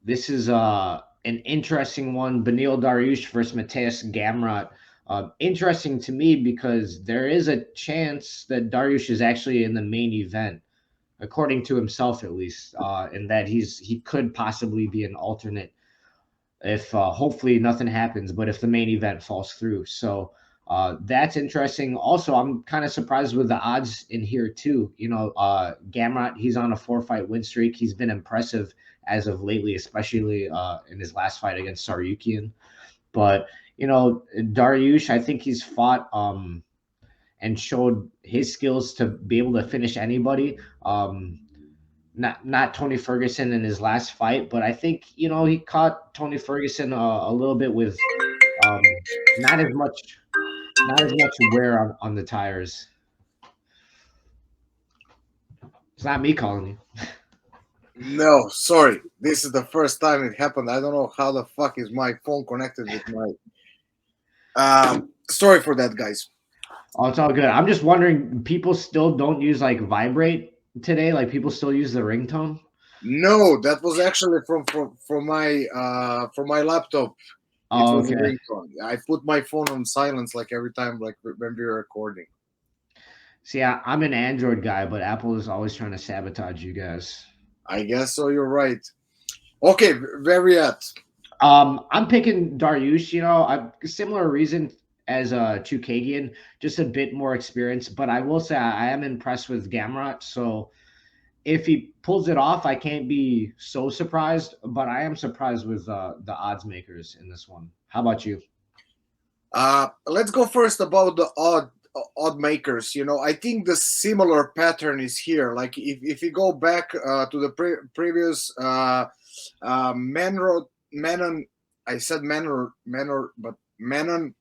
This is an interesting one. Beneil Dariush versus Mateusz Gamrot. Interesting to me because there is a chance that Dariush is actually in the main event, according to himself at least, and that he could possibly be an alternate if hopefully nothing happens, but if the main event falls through. So that's interesting. Also, I'm kind of surprised with the odds in here too. Gamrot, he's on a 4 fight win streak. He's been impressive as of lately, especially in his last fight against Sarukian. But Dariush, I think he's fought and showed his skills to be able to finish anybody. Not Tony Ferguson in his last fight, but I think he caught Tony Ferguson a little bit with um, not as much not as much wear on the tires. It's not me calling you. No, sorry. This is the first time it happened. I don't know how the fuck is my phone connected with my. Sorry for that, guys. Oh, it's all good. I'm just wondering, people still don't use like vibrate today? Like people still use the ringtone? No, that was actually from my laptop. It Oh, was a okay. ringtone. I put my phone on silence like every time, like when we were recording. See, I'm an Android guy, but Apple is always trying to sabotage you guys. I guess so. You're right. Okay, where we at? I'm picking Dariush. A similar reason as Chukagian, just a bit more experience. But I will say I am impressed with Gamrot. So if he pulls it off, I can't be so surprised. But I am surprised with the odds makers in this one. How about you? Let's go first about the odd makers. I think the similar pattern is here. Like if you go back to the previous Menon, I said but Menon,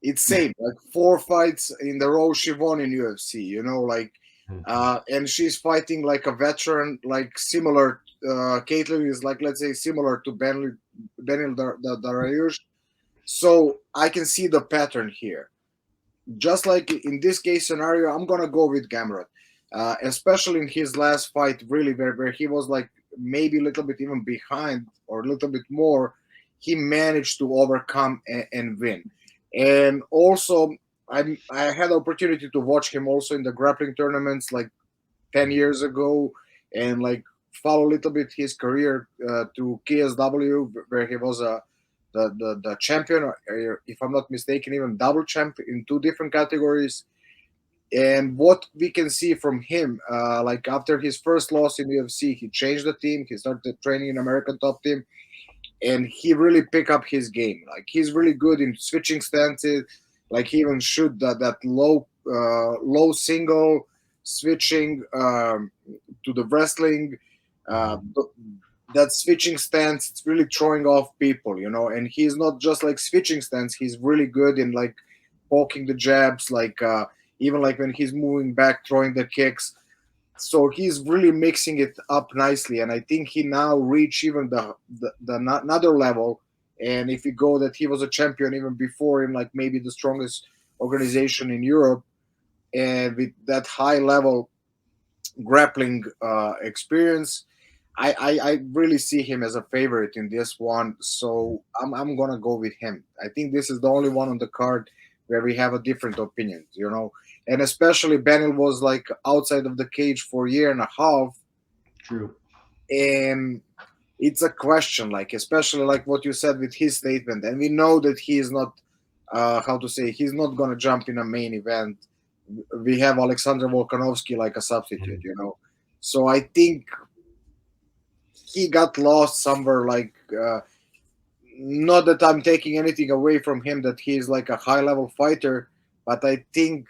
it's same. Like 4 fights in the row she won in UFC. Like, Mhm. and she's fighting like a veteran, like similar. Caitlyn is like, let's say, similar to Benil Dariush. So I can see the pattern here. Just like in this case scenario, I'm gonna go with Gamrot, especially in his last fight, really, where he was like maybe a little bit even behind or a little bit more. He managed to overcome and win. And also, I had the opportunity to watch him also in the grappling tournaments like 10 years ago, and like follow a little bit his career to KSW, where he was the champion, or if I'm not mistaken, even double champ in two different categories. And what we can see from him, like after his first loss in UFC, he changed the team. He started training in American Top Team, and he really picked up his game. Like he's really good in switching stances. Like he even shoot that low single switching to the wrestling. Uh, Mhm. that switching stance, it's really throwing off people. And he's not just like switching stance. He's really good in like poking the jabs, like even like when he's moving back, throwing the kicks. So he's really mixing it up nicely, and I think he now reached even the another level. And if you go that he was a champion even before him, like maybe the strongest organization in Europe, and with that high level grappling experience, I really see him as a favorite in this one. So I'm gonna go with him. I think this is the only one on the card where we have a different opinion. And especially Beneil was like outside of the cage for a year and a half, True. and it's a question, like especially like what you said with his statement, and we know that he is not, how to say, he's not gonna jump in a main event. We have Alexander Volkanovski like a substitute, Mhm. so I think he got lost somewhere. Like, not that I'm taking anything away from him, that he is like a high level fighter, but I think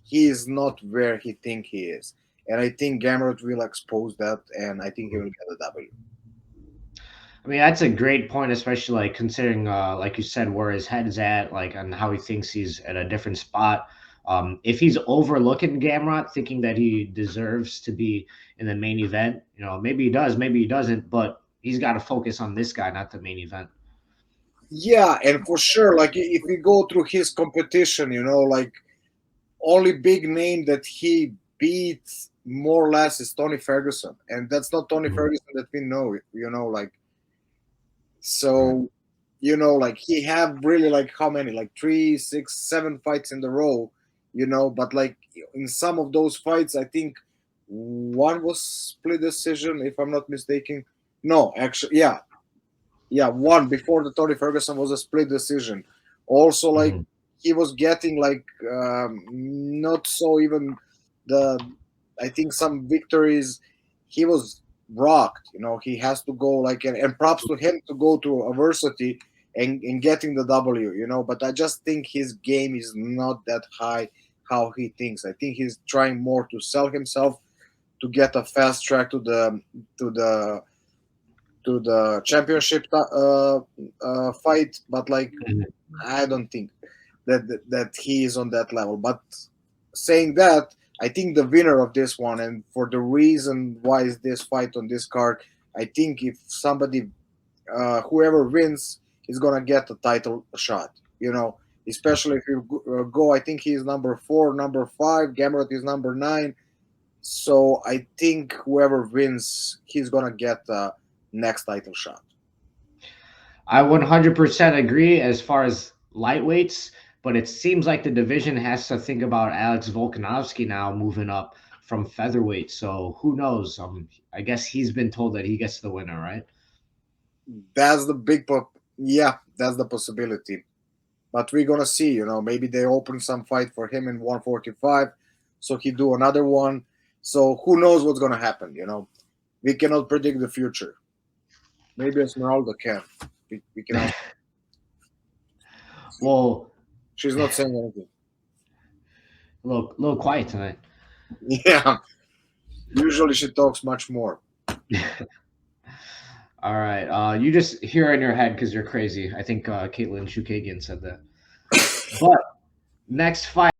he is not where he think he is, and I think Gamrot will expose that, and I think he will get a W. I mean, that's a great point, especially like considering, like you said, where his head is at, like and how he thinks he's at a different spot. If he's overlooking Gamrot, thinking that he deserves to be in the main event, maybe he does, maybe he doesn't, but he's got to focus on this guy, not the main event. Yeah, and for sure, like if we go through his competition, like only big name that he beats more or less is Tony Ferguson, and that's not Tony Mhm. Ferguson that we know. Like So, you know, like he have really like how many, like 3, 6, 7 fights in the row, you know, but like in some of those fights, I think one was split decision, if I'm not mistaken. No, actually, yeah, one before the Tony Ferguson was a split decision. Also, like Mhm. he was getting like not so even the, I think some victories he was rocked. You know, he has to go like, and props to him to go to adversity and getting the W. You know, but I just think his game is not that high how he thinks. I think he's trying more to sell himself to get a fast track to the championship fight, but like Mhm. I don't think that he is on that level. But saying that, I think the winner of this one, and for the reason why is this fight on this card, I think if somebody, whoever wins, is gonna get a title shot. You know, especially if you go, I think he's number 4, number 5. Gamrot is number 9. So I think whoever wins, he's gonna get the next title shot. I 100% agree as far as lightweights, but it seems like the division has to think about Alex Volkanovski now moving up from featherweight. So who knows? I guess he's been told that he gets the winner, right? That's the yeah, that's the possibility. But we're gonna see. You know, maybe they open some fight for him in 145, so he do another one. So who knows what's gonna happen? You know, we cannot predict the future. Maybe Esmeralda can. We can ask. Well, She's not saying anything. little quiet tonight. Yeah, usually she talks much more. All right. You just hear in your head because you're crazy. I think Caitlin Chukagian said that. But next fight.